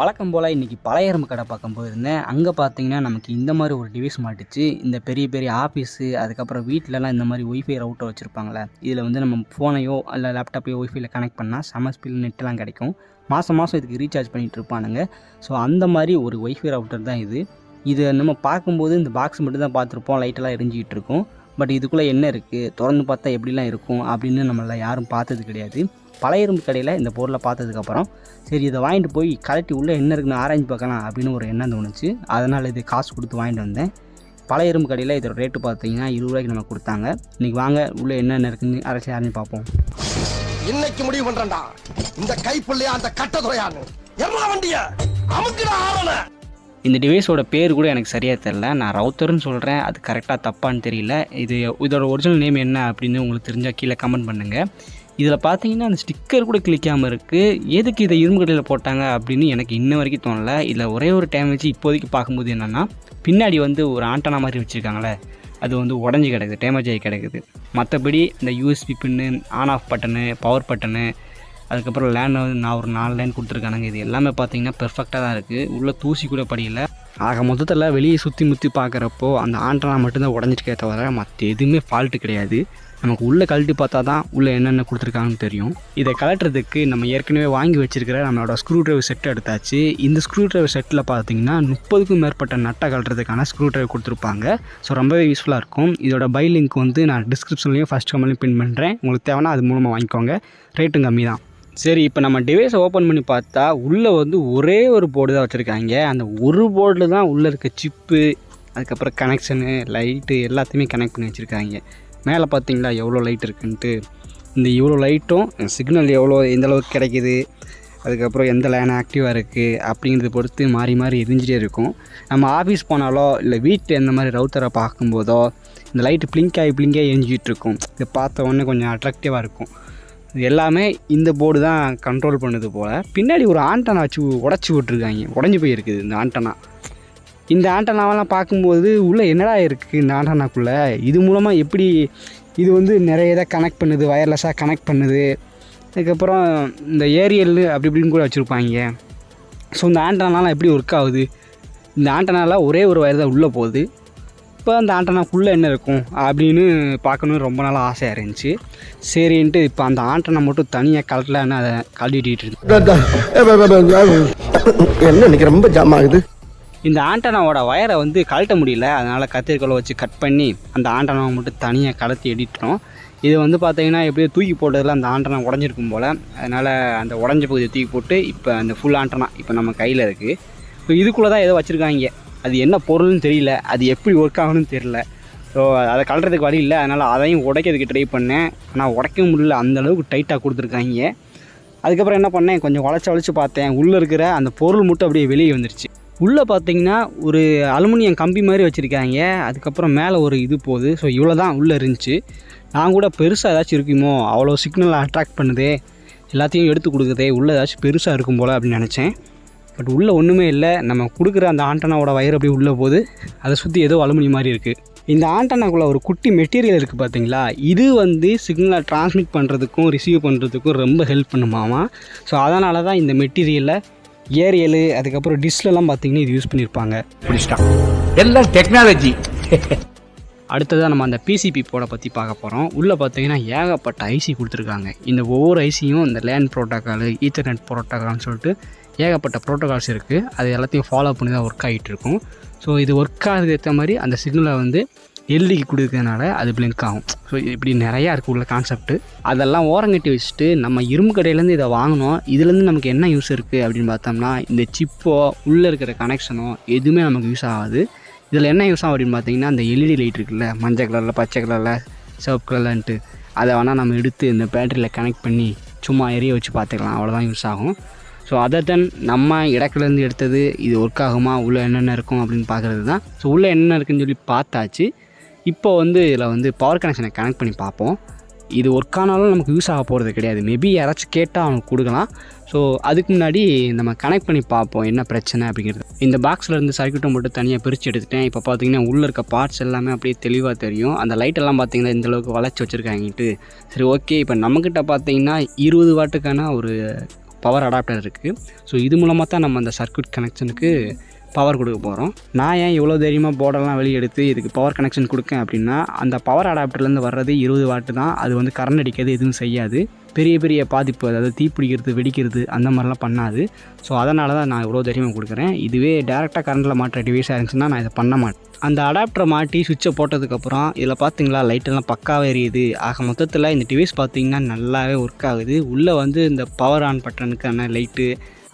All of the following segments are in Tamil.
வழக்கம் போல் இன்றைக்கி பழைய எறும்பு கடை பார்க்க போயிருந்தேன். அங்கே பார்த்தீங்கன்னா நமக்கு இந்த மாதிரி ஒரு டிவைஸ் மாட்டுச்சு. இந்த பெரிய பெரிய ஆஃபீஸு அதுக்கப்புறம் வீட்டிலலாம் இந்த மாதிரி ஒய்ஃபை ரவுட்டர் வச்சுருப்பாங்களே, இதில் வந்து நம்ம ஃபோனையோ இல்லை லேப்டாப்பையோ ஒய்ஃபைல கனெக்ட் பண்ணால் செம ஸ்பீட் நெட்டெலாம் கிடைக்கும். மாதம் மாதம் இதுக்கு ரீசார்ஜ் பண்ணிகிட்டு இருப்பானுங்க. ஸோ அந்த மாதிரி ஒரு ஒய்ஃபை ரவுட்டர் தான் இது. இதை நம்ம பார்க்கும்போது இந்த பாக்ஸ் மட்டும் தான் பார்த்துருப்போம், லைட்டெல்லாம் எரிஞ்சிக்கிட்டு இருக்கும். பட் இதுக்குள்ளே என்ன இருக்குது, திறந்து பார்த்தா எப்படிலாம் இருக்கும் அப்படின்னு நம்மள யாரும் பார்த்தது கிடையாது. பழைய இரும்பு கடையில் இந்த பொருளை பார்த்ததுக்கப்புறம் சரி இதை வாங்கிட்டு போய் கலட்டி உள்ளே என்ன இருக்குன்னு ஆராய்ச்சி பார்க்கலாம் அப்படின்னு ஒரு எண்ணம் தோணுச்சு. அதனால் இது காசு கொடுத்து வாங்கிட்டு வந்தேன். பழைய இரும்பு கடையில் இதோட ரேட்டு பார்த்தீங்கன்னா 20 ரூபாய்க்கு நம்ம கொடுத்தாங்க. இன்றைக்கி வாங்க உள்ளே என்னென்ன இருக்குன்னு ஆராய்ச்சி பார்ப்போம். இன்னைக்கு முடிவு பண்ணுறேன்டா, இந்த கைப்புள்ளையா அந்த கட்டதுறையான்னு எம்மா வண்டிய அமுக்குடா ஆரல. இந்த டிவைஸோட பேர் கூட எனக்கு சரியாக தெரில. நான் ரவுட்டர்னு சொல்கிறேன், அது கரெக்டாக தப்பான்னு தெரியல. இதோட ஒரிஜினல் நேம் என்ன அப்படின்னு உங்களுக்கு தெரிஞ்சால் கீழே கமெண்ட் பண்ணுங்கள். இதில் பார்த்தீங்கன்னா அந்த ஸ்டிக்கர் கூட கிளிக்காமல் இருக்குது. எதுக்கு இதை இரும்பு கடையில் போட்டாங்க அப்படின்னு எனக்கு இன்ன வரைக்கும் தோணலை. இதில் ஒரே ஒரு டேமேஜ் இப்போதைக்கு பார்க்கும்போது என்னென்னா, பின்னாடி வந்து ஒரு ஆண்டனா மாதிரி வச்சுருக்காங்களே, அது வந்து உடஞ்சி கிடக்குது, டேமேஜ் ஆகி கிடக்குது. மற்றபடி இந்த USB pin, on off button, power button, அதுக்கப்புறம் லேன் வந்து நான் ஒரு 4 லேன் கொடுத்துருக்கானுங்க. இது எல்லாமே பார்த்தீங்கன்னா பெர்ஃபெக்டாக தான் இருக்குது. உள்ளே தூசி கூட படியலை. ஆக மொத்தத்தில் வெளியே சுற்றி முற்றி பார்க்குறப்போ அந்த ஆண்டனா மட்டும்தான் உடஞ்சிருக்கே தவிர மற்ற எதுவுமே ஃபால்ட்டு கிடையாது. நமக்கு உள்ளே கழட்டி பார்த்தா தான் உள்ளே என்னென்ன கொடுத்துருக்காங்கன்னு தெரியும். இதை கலட்டுறதுக்கு நம்ம ஏற்கனவே வாங்கி வச்சுருக்கிற நம்மளோட ஸ்க்ரூ ட்ரைவர் செட்டு எடுத்தாச்சு. இந்த ஸ்க்ரூ ட்ரைவர் செட்டில் பார்த்தீங்கன்னா 30க்கும் மேற்பட்ட நட்டை கலட்டுறதுக்கான ஸ்க்ரூ ட்ரைவர் கொடுத்துருப்பாங்க. ஸோ ரொம்பவே யூஸ்ஃபுல்லாக இருக்கும். இதோட பை லிங்க் வந்து நான் டிஸ்கிரிப்ஷன்லேயும் ஃபஸ்ட் கமெண்ட்லையும் பின் பண்ணுறேன். உங்களுக்கு தேவைன்னா அது மூலமாக வாங்கிக்கோங்க. ரேட்டும் கம்மி தான். சரி, இப்போ நம்ம டிவைஸை ஓப்பன் பண்ணி பார்த்தா உள்ளே வந்து ஒரே ஒரு போர்டு தான் வச்சுருக்காங்க. அந்த ஒரு போர்டில் தான் உள்ளே இருக்க சிப்பு, அதுக்கப்புறம் கனெக்ஷனு, லைட்டு எல்லாத்தையுமே கனெக்ட் பண்ணி வச்சுருக்காங்க. மேலே பார்த்தீங்களா எவ்வளோ லைட் இருக்குன்ட்டு. இந்த இவ்வளோ லைட்டும் சிக்னல் எந்த அளவுக்கு கிடைக்கிது, அதுக்கப்புறம் எந்த லைன் ஆக்டிவாக இருக்குது அப்படிங்கிறத பொறுத்து மாறி மாறி எரிஞ்சிட்டே இருக்கும். நம்ம ஆஃபீஸ் போனாலோ இல்லை வீட்டில் எந்த மாதிரி ரவுட்டரை பார்க்கும்போதோ இந்த லைட்டு பிளிங்காகி எரிஞ்சிகிட்டு இருக்கும். இதை பார்த்த உடனே கொஞ்சம் அட்ராக்டிவாக இருக்கும். இது எல்லாமே இந்த போர்டு தான் கண்ட்ரோல் பண்ணுது போல். பின்னாடி ஒரு ஆண்டனா வச்சு உடச்சி விட்ருக்காங்க, உடஞ்சி போயிருக்குது இந்த ஆண்டனா. இந்த ஆண்டனாவெல்லாம் பார்க்கும்போது உள்ளே என்னடா இருக்குது இந்த ஆண்டனாக்குள்ளே, இது மூலமாக எப்படி இது வந்து நிறைய இதை கனெக்ட் பண்ணுது, வயர்லெஸ்ஸாக கனெக்ட் பண்ணுது, அதுக்கப்புறம் இந்த ஏரியல் அப்படி இப்படின்னு கூட வச்சுருப்பாங்க. ஸோ இந்த ஆண்டனாலாம் எப்படி ஒர்க் ஆகுது, இந்த ஆண்டனாலாம் ஒரே ஒரு வயர் தான் உள்ளே போகுது. இப்போ அந்த ஆண்டனாக்குள்ளே என்ன இருக்கும் அப்படின்னு பார்க்கணுன்னு ரொம்ப நாளாக ஆசையாக இருந்துச்சு. சரின்ட்டு இப்போ அந்த ஆண்டனா மட்டும் தனியாக கலட்டலான்னு அதை கழட்டிட்டு என்ன இன்னைக்கு ரொம்ப ஜாம் ஆகுது. இந்த ஆண்டனாவோட வயரை வந்து கழட்ட முடியல. அதனால் கத்திரிக்கோலை வச்சு கட் பண்ணி அந்த ஆண்டனாவை மட்டும் தனியாக கலத்தி எடிட்டோம். இது வந்து பார்த்தீங்கன்னா எப்படியோ தூக்கி போட்டதில் அந்த ஆண்டனா உடஞ்சிருக்கும் போல். அதனால் அந்த உடஞ்ச பகுதியை தூக்கி போட்டு இப்போ அந்த ஃபுல் ஆண்டனா இப்போ நம்ம கையில் இருக்குது. இப்போ இதுக்குள்ளே தான் ஏதோ வச்சுருக்காங்க. அது என்ன பொருள்னு தெரியல, அது எப்படி ஒர்க் ஆகணும்னு தெரியல. ஸோ அதை கலட்டுறதுக்கு வழி இல்லை. அதனால் அதையும் உடைக்கிறதுக்கு ட்ரை பண்ணேன். ஆனால் உடைக்க முடியல, அந்தளவுக்கு டைட்டாக கொடுத்துருக்காங்க. அதுக்கப்புறம் என்ன பண்ணேன், கொஞ்சம் வளைச்சி பார்த்தேன். உள்ளே இருக்கிற அந்த பொருள் மட்டும் அப்படியே வெளியே வந்துருச்சு. உள்ளே பார்த்தீங்கன்னா ஒரு அலுமினியம் கம்பி மாதிரி வச்சுருக்காங்க. அதுக்கப்புறம் மேலே ஒரு இது போகுது. ஸோ இவ்வளோ தான் உள்ளே இருந்துச்சு. நான் கூட பெருசாக ஏதாச்சும் இருக்குமோ, அவ்வளோ சிக்னல் அட்ராக்ட் பண்ணுதே, எல்லாத்தையும் எடுத்து கொடுக்குதே, உள்ளே ஏதாச்சும் பெருசாக இருக்கும் போல் அப்படின்னு நினச்சேன். பட் உள்ளே ஒன்றுமே இல்லை. நம்ம கொடுக்குற அந்த ஆண்டனாவோட வயர் அப்படியே உள்ளே போகுது. அதை சுற்றி ஏதோ அலுமினியம் மாதிரி இருக்குது. இந்த ஆண்டனாக்குள்ளே ஒரு குட்டி மெட்டீரியல் இருக்குது பார்த்தீங்களா, இது வந்து சிக்னலை டிரான்ஸ்மிட் பண்ணுறதுக்கும் ரிசீவ் பண்ணுறதுக்கும் ரொம்ப ஹெல்ப் பண்ணுமாமா. ஸோ அதனால தான் இந்த மெட்டீரியலை ஏரியலு அதுக்கப்புறம் டிஷ்லலாம் பார்த்தீங்கன்னா இது யூஸ் பண்ணியிருப்பாங்க. எல்லாம் டெக்னாலஜி. அடுத்ததாக நம்ம அந்த பிசிபி போர்டை பற்றி பார்க்க போகிறோம். உள்ளே பார்த்தீங்கன்னா ஏகப்பட்ட ஐசி கொடுத்துருக்காங்க. இந்த ஒவ்வொரு ஐசியும் இந்த லேன் ப்ரோட்டோக்கால், ஈத்தர்நெட் ப்ரோட்டோக்கால்னு சொல்லிட்டு ஏகப்பட்ட ப்ரோட்டோகால்ஸ் இருக்குது. அது எல்லாத்தையும் ஃபாலோ பண்ணி தான் ஒர்க் ஆகிட்டு இருக்கும். ஸோ இது ஒர்க் ஆகிறதுக்கு ஏற்ற மாதிரி அந்த சிக்னலை வந்து எல்இடிக்கு கொடுக்கறதுனால அது பிளிங்க் ஆகும். ஸோ இப்படி நிறையா இருக்குது உள்ள கான்செப்ட்டு. அதெல்லாம் ஓரங்கட்டி வச்சுட்டு நம்ம இரும்பு கடையிலேருந்து இதை வாங்கினோம். இதுலேருந்து நமக்கு என்ன யூஸ் இருக்குது அப்படின்னு பார்த்தோம்னா, இந்த சிப்போ உள்ளே இருக்கிற கனெக்ஷனோ எதுவுமே நமக்கு யூஸ் ஆகாது. இதில் என்ன யூஸ் ஆகும் அப்படின்னு பார்த்தீங்கன்னா, அந்த எல்இடி லைட் இருக்குல்ல, மஞ்சள் கலரில், பச்சை கலரில், சிவப்பு கலர்லன்ட்டு, அதை வேணால் நம்ம எடுத்து இந்த பேட்டரியில் கனெக்ட் பண்ணி சும்மா எரிய வச்சு பார்த்துக்கலாம். அவ்வளோதான் யூஸ் ஆகும். ஸோ அதர் தென் நம்ம இடக்குலேருந்து எடுத்தது இது ஒர்க் ஆகுமா, உள்ளே என்னென்ன இருக்கும் அப்படின்னு பார்க்குறது தான். ஸோ உள்ளே என்னென்ன இருக்குதுன்னு சொல்லி பார்த்தாச்சு. இப்போ வந்து இதில் வந்து பவர் கனெக்ஷனை கனெக்ட் பண்ணி பார்ப்போம். இது ஒர்க் ஆனாலும் நமக்கு யூஸ் ஆக போகிறது கிடையாது. மேபி யாராச்சும் கேட்டால் அவனுக்கு கொடுக்கலாம். ஸோ அதுக்கு முன்னாடி நம்ம கனெக்ட் பண்ணி பார்ப்போம் என்ன பிரச்சனை அப்படிங்கிறது. இந்த பாக்ஸில் இருந்து சர்க்யூட்டை மட்டும் தனியாக பிரித்து எடுத்துட்டேன். இப்போ பார்த்தீங்கன்னா உள்ளே இருக்க பார்ட்ஸ் எல்லாமே அப்படியே தெளிவாக தெரியும். அந்த லைட்டெல்லாம் பார்த்தீங்கன்னா இந்தளவுக்கு வளைச்சி வச்சுருக்காங்கிட்டு. சரி, ஓகே. இப்போ நம்மக்கிட்ட பார்த்தீங்கன்னா 20 வாட்டுக்கான ஒரு பவர் அடாப்டர் இருக்குது. ஸோ இது மூலமாக தான் நம்ம அந்த சர்க்யூட் கனெக்ஷனுக்கு பவர் கொடுக்க போகிறோம். நான் ஏன் இவ்வளோ தைரியமாக போர்டெல்லாம் வெளியே எடுத்து இதுக்கு பவர் கனெக்ஷன் கொடுக்கேன் அப்படின்னா, அந்த பவர் அடாப்டர்லேருந்து வர்றது 20 வாட்டு தான். அது வந்து கரண்ட் அடிக்கிறது எதுவும் செய்யாது, பெரிய பெரிய பாதிப்பு, அதாவது தீப்பிடிக்கிறது, வெடிக்கிறது அந்த மாதிரிலாம் பண்ணாது. ஸோ அதனால தான் நான் இவ்வளோ தைரியமாக கொடுக்குறேன். இதுவே டேரெக்டாக கரண்ட்டில் மாட்டுற டிவைஸாக இருந்துச்சுன்னா நான் இதை பண்ண மாட்டேன். அந்த அடாப்டரை மாட்டி சுவிட்சை போட்டதுக்கப்புறம் இதில் பார்த்தீங்களா லைட்டெல்லாம் பக்காவே எரியுது. ஆக மொத்தத்தில் இந்த டிவைஸ் பார்த்திங்கன்னா நல்லாவே ஒர்க் ஆகுது. உள்ளே வந்து இந்த பவர் ஆன் பட்டனுக்கான லைட்டு,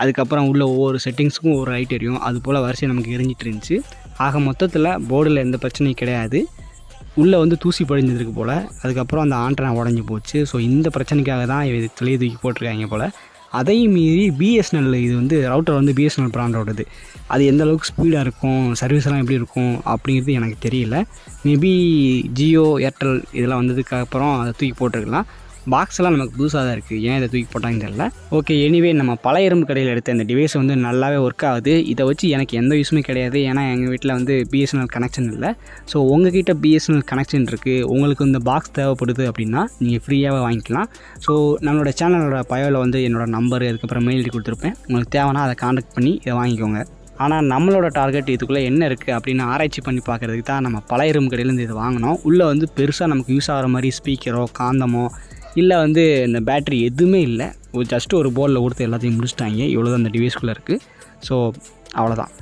அதுக்கப்புறம் உள்ள ஒவ்வொரு செட்டிங்ஸுக்கும் ஒரு லைட் எரியும், அது போல் வரிசை நமக்கு எரிஞ்சிட்டு இருந்துச்சு. ஆக மொத்தத்தில் போர்டில் எந்த பிரச்சனையும் கிடையாது. உள்ளே வந்து தூசி படிஞ்சிருக்கு போல், அதுக்கப்புறம் அந்த ஆண்டனா உடஞ்சி போச்சு. ஸோ இந்த பிரச்சனைக்காக தான் இது வெளியே தூக்கி போட்டிருக்காங்க போல். அதையும் மீறி பிஎஸ்என்எல், இது வந்து ரவுட்டர் வந்து பிஎஸ்என்எல் பிராண்டோடது, அது எந்த அளவுக்கு ஸ்பீடாக இருக்கும், சர்வீஸ்லாம் எப்படி இருக்கும் அப்படிங்கிறது எனக்கு தெரியல. மேபி ஜியோ, ஏர்டெல் இதெல்லாம் வந்ததுக்கப்புறம் அதை தூக்கி போட்டிருக்கலாம். பாக்ஸ்லாம் நமக்கு புதுசாக தான் இருக்குது, ஏன் இதை தூக்கி போட்டாங்கன்னு தெரியல. ஓகே, எனிவே நம்ம பழைய இரும்பு கடையில் எடுத்த இந்த டிவைஸ் வந்து நல்லாவே ஒர்க் ஆகுது. இதை வச்சு எனக்கு எந்த யூஸுமே கிடையாது, ஏன்னா எங்கள் வீட்டில் வந்து பிஎஸ்என்எல் கனெக்ஷன் இல்லை. ஸோ உங்ககிட்ட பிஎஸ்என்எல் கனெக்ஷன் இருக்குது, உங்களுக்கு இந்த பாக்ஸ் தேவைப்படுது அப்படின்னா நீங்கள் ஃப்ரீயாகவே வாங்கிக்கலாம். ஸோ நம்மளோட சேனலோட பயோவில் வந்து என்னோடய நம்பர், அதுக்கப்புறம் மெயில் ஐடி கொடுத்துருப்பேன். உங்களுக்கு தேவைன்னா அதை கான்டாக்ட் பண்ணி இதை வாங்கிக்கோங்க. ஆனால் நம்மளோட டார்கெட் இதுக்குள்ளே என்ன இருக்குது அப்படின்னு ஆராய்ச்சி பண்ணி பார்க்குறதுக்கு தான் நம்ம பழைய இரும்பு கடையிலேருந்து இது வாங்கினோம். உள்ளே வந்து பெருசாக நமக்கு யூஸ் ஆகிற மாதிரி ஸ்பீக்கரோ, காந்தமோ, இல்லை வந்து இந்த பேட்ரி எதுவுமே இல்லை. ஜஸ்ட்டு ஒரு போர்டில் கொடுத்து எல்லாத்தையும் முடிச்சிட்டாங்க. இவ்வளோ தான் அந்த டிவைஸ்குள்ளே இருக்குது. ஸோ அவ்வளோதான்.